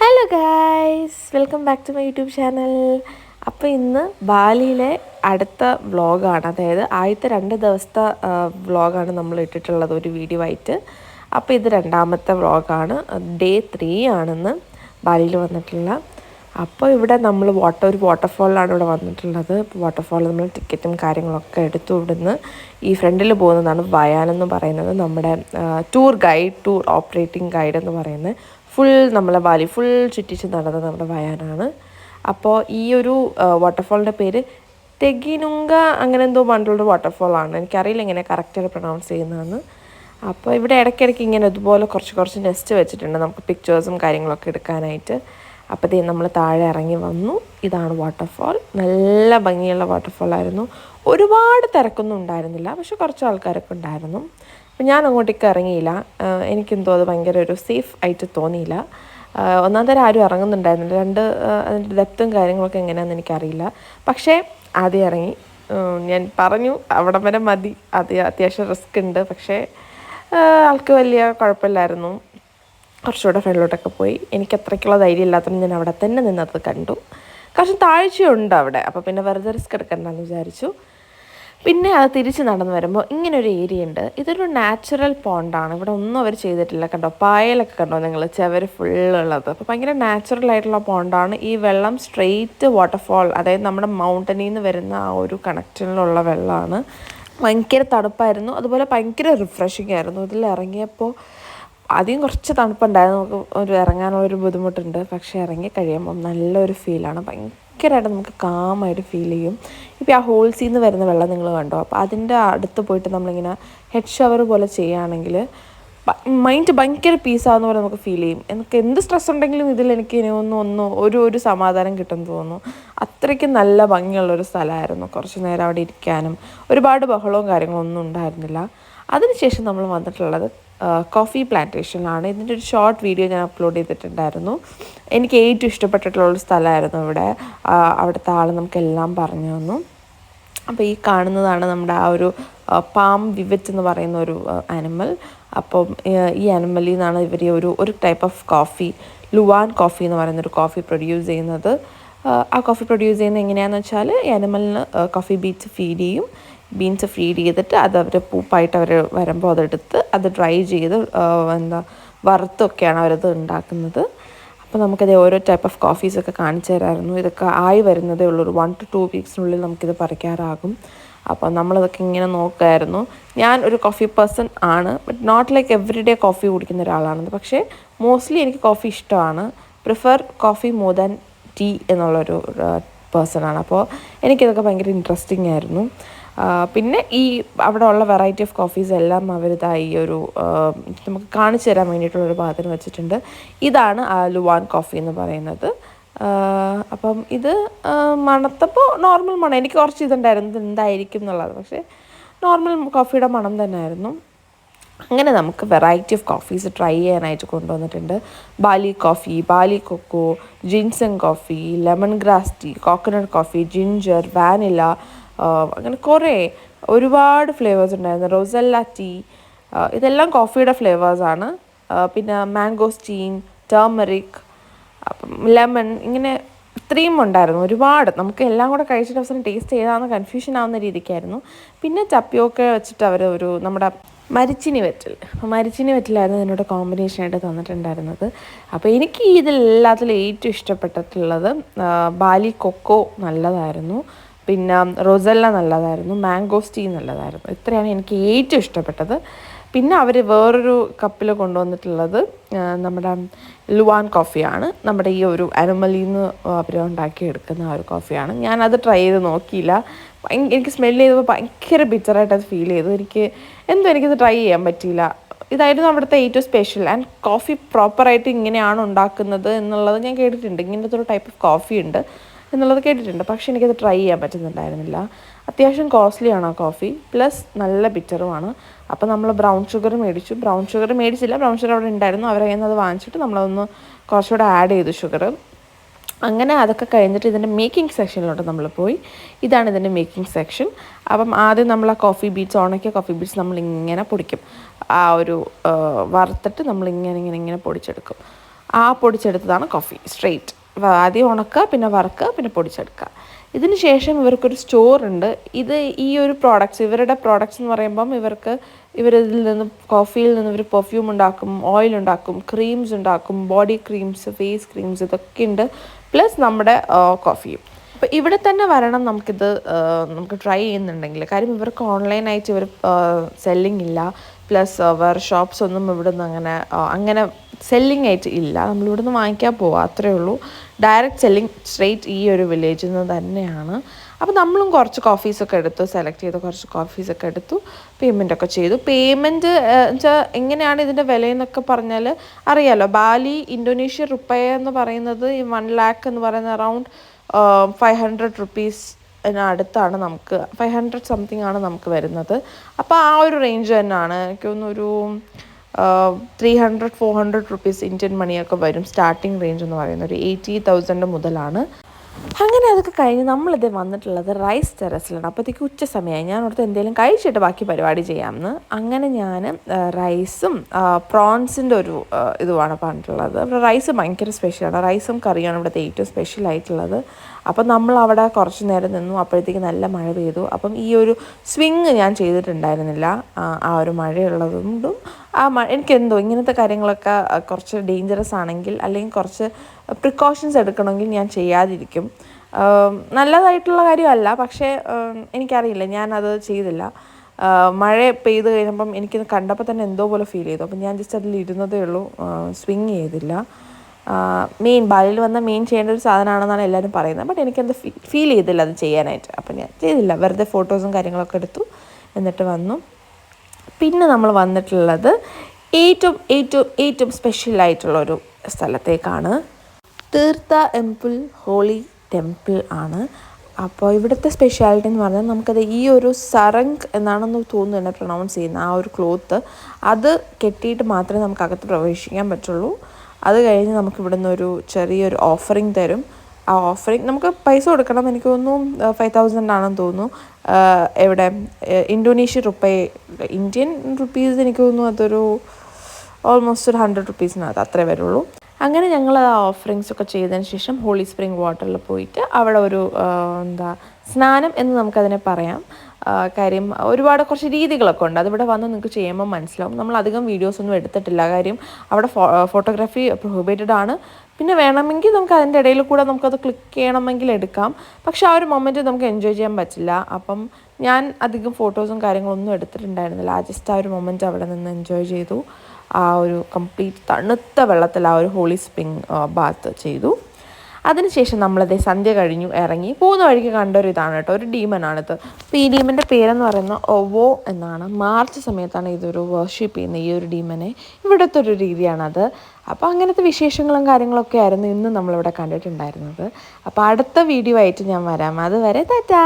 Hello guys, welcome back to my YouTube channel. അപ്പോൾ ഇന്ന് ബാലിയിലെ അടുത്ത വ്ളോഗാണ്, അതായത് ആദ്യത്തെ 2 ദിവസത്തെ വ്ളോഗാണ് നമ്മൾ ഇട്ടിട്ടുള്ളത് ഒരു വീഡിയോ ആയിട്ട്. അപ്പോൾ ഇത് രണ്ടാമത്തെ വ്ളോഗാണ്, ഡേ 3 ആണെന്ന് ബാലിയിൽ വന്നിട്ടുള്ള. അപ്പോൾ ഇവിടെ നമ്മൾ ഒരു വാട്ടർഫോളിലാണ് ഇവിടെ വന്നിട്ടുള്ളത്. വാട്ടർഫോൾ നമ്മൾ ടിക്കറ്റും കാര്യങ്ങളൊക്കെ എടുത്തു. ഇവിടുന്ന് ഈ ഫ്രണ്ടിൽ പോകുന്നതാണ് വയാനെന്ന് പറയുന്നത്, നമ്മുടെ ടൂർ ഓപ്പറേറ്റിംഗ് ഗൈഡ് എന്ന് പറയുന്നത്. ഫുൾ നമ്മളെ ബാലി ഫുൾ ചുറ്റിച്ച് നടന്നത് നമ്മുടെ വയാനാണ്. അപ്പോൾ ഈ ഒരു വാട്ടർഫോളിൻ്റെ പേര് തെഗിനുങ്ക അങ്ങനെ എന്തോ പറഞ്ഞിട്ടുള്ളൊരു വാട്ടർഫോളാണ്. എനിക്കറിയില്ല എങ്ങനെ കറക്റ്റായിട്ട് പ്രൊണൗൺസ് ചെയ്യുന്നതെന്ന്. അപ്പോൾ ഇവിടെ ഇടയ്ക്കിടയ്ക്ക് ഇങ്ങനെ ഇതുപോലെ കുറച്ച് നെസ്റ്റ് വെച്ചിട്ടുണ്ട് നമുക്ക് പിക്ചേഴ്സും കാര്യങ്ങളൊക്കെ എടുക്കാനായിട്ട്. അപ്പോൾ നമ്മൾ താഴെ ഇറങ്ങി വന്നു. ഇതാണ് വാട്ടർഫോൾ. നല്ല ഭംഗിയുള്ള വാട്ടർഫോളായിരുന്നു. ഒരുപാട് തിരക്കൊന്നും ഉണ്ടായിരുന്നില്ല, പക്ഷെ കുറച്ച് ആൾക്കാരൊക്കെ ഉണ്ടായിരുന്നു. അപ്പം ഞാൻ അങ്ങോട്ടേക്ക് ഇറങ്ങിയില്ല. എനിക്കെന്തോ അത് ഭയങ്കര ഒരു സേഫ് ആയിട്ട് തോന്നിയില്ല. ഒന്നാം തരം ആരും ഇറങ്ങുന്നുണ്ടായിരുന്നില്ല. അതിൻ്റെ ഡെപ്തും കാര്യങ്ങളൊക്കെ എങ്ങനെയാണെന്ന് എനിക്കറിയില്ല. പക്ഷേ ആദ്യം ഇറങ്ങി. ഞാൻ പറഞ്ഞു അവിടം വരെ മതി, അത്യാവശ്യം റിസ്ക് ഉണ്ട്. പക്ഷേ ആൾക്ക് വലിയ കുഴപ്പമില്ലായിരുന്നു. കുറച്ചുകൂടെ ഫ്രണ്ടിലോട്ടൊക്കെ പോയി. എനിക്ക് അത്രയ്ക്കുള്ള ധൈര്യം ഇല്ലാത്തതുകൊണ്ട് ഞാൻ അവിടെ തന്നെ നിന്നത് കണ്ടു. കുറച്ച് താഴ്ചയുണ്ട് അവിടെ, അപ്പോൾ പിന്നെ വെറുതെ റിസ്ക് എടുക്കണ്ടെന്ന് വിചാരിച്ചു. പിന്നെ അത് തിരിച്ച് നടന്നു വരുമ്പോൾ ഇങ്ങനൊരു ഏരിയ ഉണ്ട്. ഇതൊരു നാച്ചുറൽ പോണ്ടാണ്. ഇവിടെ ഒന്നും അവർ ചെയ്തിട്ടില്ല. കണ്ടോ, പായലൊക്കെ കണ്ടോ നിങ്ങൾ, ചവര് ഫുള്ളുള്ളത്. അപ്പോൾ ഭയങ്കര നാച്ചുറൽ ആയിട്ടുള്ള പോണ്ടാണ്. ഈ വെള്ളം സ്ട്രെയിറ്റ് വാട്ടർഫോൾ, അതായത് നമ്മുടെ മൗണ്ടനിൽ നിന്ന് വരുന്ന ആ ഒരു കണക്ഷനിലുള്ള വെള്ളമാണ്. ഭയങ്കര തണുപ്പായിരുന്നു, അതുപോലെ ഭയങ്കര റിഫ്രഷിംഗ് ആയിരുന്നു. ഇതിൽ ഇറങ്ങിയപ്പോൾ ആദ്യം കുറച്ച് തണുപ്പുണ്ടായിരുന്നു, നമുക്ക് ഇറങ്ങാനുള്ളൊരു ബുദ്ധിമുട്ടുണ്ട്. പക്ഷേ ഇറങ്ങി കഴിയുമ്പോൾ നല്ലൊരു ഫീലാണ്. ഭയങ്കരമായിട്ട് നമുക്ക് കാമായിട്ട് ഫീൽ ചെയ്യും. ഇപ്പോൾ ആ ഹോൾസിൽ നിന്ന് വരുന്ന വെള്ളം നിങ്ങൾ കണ്ടോ, അപ്പോൾ അതിൻ്റെ അടുത്ത് പോയിട്ട് നമ്മളിങ്ങനെ ഹെഡ് ഷവർ പോലെ ചെയ്യുകയാണെങ്കിൽ മൈൻഡ് ഭയങ്കര പീസാകുന്ന പോലെ നമുക്ക് ഫീൽ ചെയ്യും. എനിക്ക് എന്ത് സ്ട്രെസ് ഉണ്ടെങ്കിലും ഇതിൽ എനിക്ക് ഇനി ഒരു സമാധാനം കിട്ടുമെന്ന് തോന്നുന്നു. അത്രയ്ക്ക് നല്ല ഭംഗിയുള്ളൊരു സ്ഥലമായിരുന്നു. കുറച്ച് നേരം അവിടെ ഇരിക്കാനും ഒരുപാട് ബഹളവും കാര്യങ്ങളൊന്നും ഉണ്ടായിരുന്നില്ല. അതിനുശേഷം നമ്മൾ വന്നിട്ടുള്ളത് കോഫി പ്ലാന്റേഷനിലാണ്. ഇതിൻ്റെ ഒരു ഷോർട്ട് വീഡിയോ ഞാൻ അപ്ലോഡ് ചെയ്തിട്ടുണ്ടായിരുന്നു. എനിക്ക് ഏറ്റവും ഇഷ്ടപ്പെട്ടിട്ടുള്ളൊരു സ്ഥലമായിരുന്നു ഇവിടെ. അവിടുത്തെ ആൾ നമുക്കെല്ലാം പറഞ്ഞു തന്നു. അപ്പോൾ ഈ കാണുന്നതാണ് നമ്മുടെ ആ ഒരു പാം വിവറ്റ് എന്ന് പറയുന്ന ഒരു ആനിമൽ. അപ്പം ഈ ആനിമലിൽ നിന്നാണ് ഇവർ ഒരു ടൈപ്പ് ഓഫ് കോഫി, ലുവാൻ കോഫി എന്ന് പറയുന്നൊരു കോഫി പ്രൊഡ്യൂസ് ചെയ്യുന്നത്. ആ കോഫി പ്രൊഡ്യൂസ് ചെയ്യുന്നത് എങ്ങനെയാണെന്ന് വെച്ചാൽ, ഈ ആനിമലിന് കോഫി ബീൻസ് ഫീഡ് ചെയ്തിട്ട് അത് അവർ പൂപ്പായിട്ട് അവർ വരുമ്പോൾ അതെടുത്ത് അത് ഡ്രൈ ചെയ്ത് വറുത്തൊക്കെയാണ് അവരത് ഉണ്ടാക്കുന്നത്. അപ്പോൾ നമുക്കത് ഓരോ ടൈപ്പ് ഓഫ് കോഫീസൊക്കെ കാണിച്ചു തരാമായിരുന്നു. ഇതൊക്കെ ആയി വരുന്നതേ ഉള്ളൂ. ഒരു 1 to 2 വീക്സിനുള്ളിൽ നമുക്കിത് പറിക്കാറാകും. അപ്പോൾ നമ്മളതൊക്കെ ഇങ്ങനെ നോക്കുമായിരുന്നു. ഞാൻ ഒരു കോഫി പേഴ്സൺ ആണ്, but not like every day coffee കുടിക്കുന്ന ഒരാളാണെന്ന്. പക്ഷേ മോസ്റ്റ്ലി എനിക്ക് കോഫി ഇഷ്ടമാണ്. Prefer coffee more than tea എന്നുള്ളൊരു പേഴ്സണാണ്. അപ്പോൾ എനിക്കിതൊക്കെ ഭയങ്കര ഇൻട്രസ്റ്റിംഗ് ആയിരുന്നു. പിന്നെ ഈ അവിടെ ഉള്ള വെറൈറ്റി ഓഫ് കോഫീസ് എല്ലാം അവരിതായി ഒരു നമുക്ക് കാണിച്ചു തരാൻ വേണ്ടിയിട്ടുള്ളൊരു ഭാഗത്തിന് വെച്ചിട്ടുണ്ട്. ഇതാണ് ആ ലുവാൻ കോഫി എന്ന് പറയുന്നത്. അപ്പം ഇത് മണത്തപ്പോൾ നോർമൽ മണം. എനിക്ക് കുറച്ച് ഇതുണ്ടായിരുന്നു, ഇത് എന്തായിരിക്കും എന്നുള്ളത്. പക്ഷേ നോർമൽ കോഫിയുടെ മണം തന്നെയായിരുന്നു. അങ്ങനെ നമുക്ക് വെറൈറ്റി ഓഫ് കോഫീസ് ട്രൈ ചെയ്യാനായിട്ട് കൊണ്ടുവന്നിട്ടുണ്ട്. Bali coffee, Bali cocoa, ginseng coffee, lemongrass tea, coconut coffee, ginger, vanilla, അങ്ങനെ ഒരുപാട് ഫ്ലേവേഴ്സ് ഉണ്ടായിരുന്നു. റോസല്ല ടീ, ഇതെല്ലാം കോഫിയുടെ ഫ്ലേവേഴ്സാണ്. പിന്നെ മാംഗോസ്റ്റീൻ, ടേമറിക്, അപ്പം ലെമൺ, ഇങ്ങനെ ഇത്രയും ഉണ്ടായിരുന്നു. ഒരുപാട് നമുക്ക് എല്ലാം കൂടെ കഴിച്ചിട്ട് അവസാനം ടേസ്റ്റ് ചെയ്താന്ന് കൺഫ്യൂഷൻ ആവുന്ന രീതിക്കായിരുന്നു. പിന്നെ ടപ്പിയോക്ക വെച്ചിട്ട് അവർ നമ്മുടെ മരിച്ചിനി വെറ്റിലായിരുന്നു ഇതിനോട് കോമ്പിനേഷനായിട്ട് തന്നിട്ടുണ്ടായിരുന്നത്. അപ്പോൾ എനിക്ക് ഇതിലെല്ലാത്തിലും ഏറ്റവും ഇഷ്ടപ്പെട്ടിട്ടുള്ളത് ബാലി കൊക്കോ നല്ലതായിരുന്നു, പിന്നെ റോസല്ല നല്ലതായിരുന്നു, മാംഗോസ്റ്റീ നല്ലതായിരുന്നു. ഇത്രയാണ് എനിക്ക് ഏറ്റവും ഇഷ്ടപ്പെട്ടത്. പിന്നെ അവർ വേറൊരു കപ്പിൽ കൊണ്ടുവന്നിട്ടുള്ളത് നമ്മുടെ ലുവാൻ കോഫിയാണ്. നമ്മുടെ ഈ ഒരു അനിമലിൽ നിന്ന് അവർ ഉണ്ടാക്കിയെടുക്കുന്ന ആ ഒരു കോഫിയാണ്. ഞാനത് ട്രൈ ചെയ്ത് നോക്കിയില്ല. എനിക്ക് സ്മെല്ല് ചെയ്തപ്പോൾ ഭയങ്കര ബിറ്ററായിട്ട് അത് ഫീൽ ചെയ്തു. എനിക്കത് ട്രൈ ചെയ്യാൻ പറ്റിയില്ല. ഇതായിരുന്നു അവിടുത്തെ ഏറ്റവും സ്പെഷ്യൽ. ആൻഡ് കോഫി പ്രോപ്പറായിട്ട് ഇങ്ങനെയാണ് ഉണ്ടാക്കുന്നത് എന്നുള്ളത് ഞാൻ കേട്ടിട്ടുണ്ട്. ഇങ്ങനത്തെ ഒരു ടൈപ്പ് ഓഫ് കോഫി ഉണ്ട് എന്നുള്ളത് കേട്ടിട്ടുണ്ട്. പക്ഷേ എനിക്കത് ട്രൈ ചെയ്യാൻ പറ്റുന്നുണ്ടായിരുന്നില്ല. അത്യാവശ്യം കോസ്റ്റ്ലിയാണ് ആ കോഫി, പ്ലസ് നല്ല ബിറ്ററുമാണ്. അപ്പോൾ നമ്മൾ ബ്രൗൺ ഷുഗർ മേടിച്ചില്ല, ബ്രൗൺ ഷുഗർ അവിടെ ഉണ്ടായിരുന്നു. അവരെ കയ്യിൽ നിന്ന് അത് വാങ്ങിച്ചിട്ട് നമ്മളതൊന്ന് കുറച്ചുകൂടെ ആഡ് ചെയ്തു ഷുഗർ. അങ്ങനെ അതൊക്കെ കഴിഞ്ഞിട്ട് ഇതിൻ്റെ മേക്കിംഗ് സെക്ഷനിലോട്ട് നമ്മൾ പോയി. ഇതാണ് ഇതിൻ്റെ മേക്കിംഗ് സെക്ഷൻ. അപ്പം ആദ്യം നമ്മൾ ആ ഉണക്കിയ കോഫി ബീറ്റ്സ് നമ്മളിങ്ങനെ പൊടിക്കും. ആ ഒരു വറുത്തിട്ട് നമ്മളിങ്ങനെ പൊടിച്ചെടുക്കും. ആ പൊടിച്ചെടുത്തതാണ് കോഫി സ്ട്രെയിറ്റ്. ആദ്യം ഉണക്കുക, പിന്നെ വറുക്കുക, പിന്നെ പൊടിച്ചെടുക്കുക. ഇതിന് ശേഷം ഇവർക്കൊരു സ്റ്റോറുണ്ട്. ഇത് ഈ ഒരു പ്രോഡക്റ്റ്സ്, ഇവരുടെ പ്രോഡക്റ്റ്സ് എന്ന് പറയുമ്പം ഇവരിതിൽ നിന്ന് കോഫിയിൽ നിന്ന് ഇവർ പെർഫ്യൂം ഉണ്ടാക്കും, ഓയിൽ ഉണ്ടാക്കും, ക്രീംസ് ഉണ്ടാക്കും, ബോഡി ക്രീംസ്, ഫേസ് ക്രീംസ്, ഇതൊക്കെ ഉണ്ട്. പ്ലസ് നമ്മുടെ കോഫിയും. അപ്പോൾ ഇവിടെ തന്നെ വരണം നമുക്ക് ട്രൈ ചെയ്യുന്നുണ്ടെങ്കിൽ. കാര്യം ഇവർക്ക് ഓൺലൈനായിട്ട് സെല്ലിംഗ് ഇല്ല. പ്ലസ് വേറെ ഷോപ്സ് ഒന്നും ഇവിടെ നിന്ന് അങ്ങനെ സെല്ലിംഗ് ആയിട്ട് ഇല്ല. നമ്മളിവിടെ നിന്ന് വാങ്ങിക്കാൻ പോവുക, അത്രയേ ഉള്ളൂ. ഡയറക്റ്റ് സെല്ലിംഗ് സ്ട്രെയിറ്റ് ഈ ഒരു വില്ലേജിൽ നിന്ന് തന്നെയാണ്. അപ്പോൾ നമ്മളും കുറച്ച് കോഫീസൊക്കെ എടുത്തു, സെലക്ട് ചെയ്ത് കുറച്ച് കോഫീസൊക്കെ എടുത്തു, പേയ്മെൻറ്റൊക്കെ ചെയ്തു. പേയ്മെൻറ്റ് വെച്ചാൽ എങ്ങനെയാണ് ഇതിൻ്റെ വിലയെന്നൊക്കെ പറഞ്ഞാൽ അറിയാമല്ലോ. ബാലി ഇന്തോനേഷ്യ റുപ്പയ എന്ന് പറയുന്നത് ഈ 1 lakh എന്ന് പറയുന്നത് അറൗണ്ട് 500 റുപ്പീസിനടുത്താണ് നമുക്ക്, 500 സംതിങ് ആണ് നമുക്ക് വരുന്നത്. അപ്പോൾ ആ ഒരു റേഞ്ച് തന്നെയാണ്. എനിക്ക് തോന്നുന്നൊരു 300-400 റുപ്പീസ് ഇന്ത്യൻ മണിയൊക്കെ വരും. സ്റ്റാർട്ടിങ് റേഞ്ച് എന്ന് പറയുന്നത് ഒരു 80,000 മുതലാണ്. അങ്ങനെ അതൊക്കെ കഴിഞ്ഞ് നമ്മളിത് വന്നിട്ടുള്ളത് റൈസ് ടെറസിലാണ്. അപ്പോഴത്തേക്ക് ഉച്ച സമയമായി. ഞാൻ ഓർത്ത് എന്തെങ്കിലും കഴിച്ചിട്ട് ബാക്കി പരിപാടി ചെയ്യാമെന്ന്. അങ്ങനെ ഞാൻ റൈസും പ്രോൺസിൻ്റെ ഒരു ഇതുമാണ് പറഞ്ഞിട്ടുള്ളത്. ഇവിടെ റൈസ് ഭയങ്കര സ്പെഷ്യലാണ്. റൈസും കറിയാണ് ഇവിടുത്തെ ഏറ്റവും സ്പെഷ്യലായിട്ടുള്ളത്. അപ്പം നമ്മൾ അവിടെ കുറച്ച് നേരം നിന്നു. അപ്പോഴത്തേക്ക് നല്ല മഴ പെയ്തു. അപ്പം ഈ ഒരു സ്വിങ് ഞാൻ ചെയ്തിട്ടുണ്ടായിരുന്നില്ല. ആ ഒരു മഴയുള്ളതുകൊണ്ടും എനിക്കെന്തോ ഇങ്ങനത്തെ കാര്യങ്ങളൊക്കെ കുറച്ച് ഡേഞ്ചറസ് ആണെങ്കിൽ, അല്ലെങ്കിൽ കുറച്ച് പ്രിക്കോഷൻസ് എടുക്കണമെങ്കിൽ ഞാൻ ചെയ്യാതിരിക്കും. നല്ലതായിട്ടുള്ള കാര്യമല്ല, പക്ഷേ എനിക്കറിയില്ല, ഞാനത് ചെയ്തില്ല. മഴ പെയ്ത് കഴിഞ്ഞപ്പം എനിക്കിത് കണ്ടപ്പോൾ തന്നെ എന്തോ പോലെ ഫീൽ ചെയ്തു. അപ്പം ഞാൻ ജസ്റ്റ് അതിൽ ഇരുന്നതേ ഉള്ളൂ, സ്വിങ് ചെയ്തില്ല. ബാലിയിൽ വന്ന ചെയ്യേണ്ട ഒരു സാധനമാണെന്നാണ് എല്ലാവരും പറയുന്നത്. ബട്ട് എനിക്കത് ഫീൽ ചെയ്തില്ല അത് ചെയ്യാനായിട്ട്. അപ്പം ഞാൻ ചെയ്തില്ല, വെറുതെ ഫോട്ടോസും കാര്യങ്ങളൊക്കെ എടുത്തു, എന്നിട്ട് വന്നു. പിന്നെ നമ്മൾ വന്നിട്ടുള്ളത് ഏറ്റവും ഏറ്റവും ഏറ്റവും സ്പെഷ്യലായിട്ടുള്ളൊരു സ്ഥലത്തേക്കാണ്. തീർത്ഥ എംപിൾ ഹോളി ടെമ്പിൾ ആണ്. അപ്പോൾ ഇവിടുത്തെ സ്പെഷ്യാലിറ്റി എന്ന് പറഞ്ഞാൽ നമുക്കത് ഈ ഒരു സറങ്ക് എന്നാണെന്ന് തോന്നുന്നു എന്നെ പ്രൊണൗൺസ് ചെയ്യുന്ന ആ ഒരു ക്ലോത്ത്, അത് കെട്ടിയിട്ട് മാത്രമേ നമുക്ക് അകത്ത് പ്രവേശിക്കാൻ പറ്റുള്ളൂ. അത് കഴിഞ്ഞ് നമുക്ക് ഇവിടുന്ന് ഒരു ചെറിയൊരു ഓഫറിങ് തരും. ആ ഓഫറിങ് നമുക്ക് പൈസ കൊടുക്കണം. എനിക്ക് തോന്നുന്നു 5,000 ആണെന്ന് തോന്നുന്നു. എവിടെ ഇന്തോനേഷ്യ റുപ്പയ, ഇന്ത്യൻ റുപ്പീസ് എനിക്ക് തോന്നുന്നു അതൊരു ഓൾമോസ്റ്റ് ഒരു 100 റുപ്പീസിനകത്ത് അത്രേ വരുള്ളൂ. അങ്ങനെ ഞങ്ങൾ ആ ഓഫറിങ്സ് ഒക്കെ ചെയ്തതിന് ശേഷം ഹോളി സ്പ്രിംഗ് വാട്ടറിൽ പോയിട്ട് അവിടെ ഒരു സ്നാനം എന്ന് നമുക്കതിനെ പറയാം. കാര്യം ഒരുപാട് കുറച്ച് രീതികളൊക്കെ ഉണ്ട്. അതിവിടെ വന്ന് നിങ്ങൾക്ക് ചെയ്യുമ്പോൾ മനസ്സിലാവും. നമ്മൾ അധികം വീഡിയോസൊന്നും എടുത്തിട്ടില്ല, കാര്യം അവിടെ ഫോട്ടോഗ്രാഫി പ്രൊഹിബിറ്റഡ് ആണ്. പിന്നെ വേണമെങ്കിൽ നമുക്ക് അതിൻ്റെ ഇടയിൽ കൂടെ നമുക്കത് ക്ലിക്ക് ചെയ്യണമെങ്കിൽ എടുക്കാം. പക്ഷേ ആ ഒരു മൊമെൻറ്റ് നമുക്ക് എൻജോയ് ചെയ്യാൻ പറ്റില്ല. അപ്പം ഞാൻ അധികം ഫോട്ടോസും കാര്യങ്ങളൊന്നും എടുത്തിട്ടുണ്ടായിരുന്നില്ല. ജസ്റ്റ് ആ ഒരു മൊമെൻറ്റ് അവിടെ നിന്ന് എൻജോയ് ചെയ്തു. ആ ഒരു കംപ്ലീറ്റ് തണുത്ത വെള്ളത്തിൽ ആ ഒരു ഹോളി സ്പ്രിംഗ് ബാത്ത് ചെയ്തു. അതിനുശേഷം നമ്മളതേ സന്ധ്യ കഴിഞ്ഞു ഇറങ്ങി പോകുന്ന വഴിക്ക് കണ്ടൊരു ഇതാണ് കേട്ടോ, ഒരു ഡീമനാണിത്. അപ്പോൾ ഈ ഡീമൻ്റെ പേരെന്ന് പറയുന്നത് ഒവോ എന്നാണ്. മാർച്ച് സമയത്താണ് ഇതൊരു വർഷിപ്പ് ചെയ്യുന്നത്, ഈ ഒരു ഡീമനെ. ഇവിടുത്തെ ഒരു രീതിയാണത്. അപ്പോൾ അങ്ങനത്തെ വിശേഷങ്ങളും കാര്യങ്ങളൊക്കെ ആയിരുന്നു ഇന്ന് നമ്മളിവിടെ കണ്ടിട്ടുണ്ടായിരുന്നത്. അപ്പോൾ അടുത്ത വീഡിയോ ആയിട്ട് ഞാൻ വരാം. അതുവരെ ടാറ്റാ.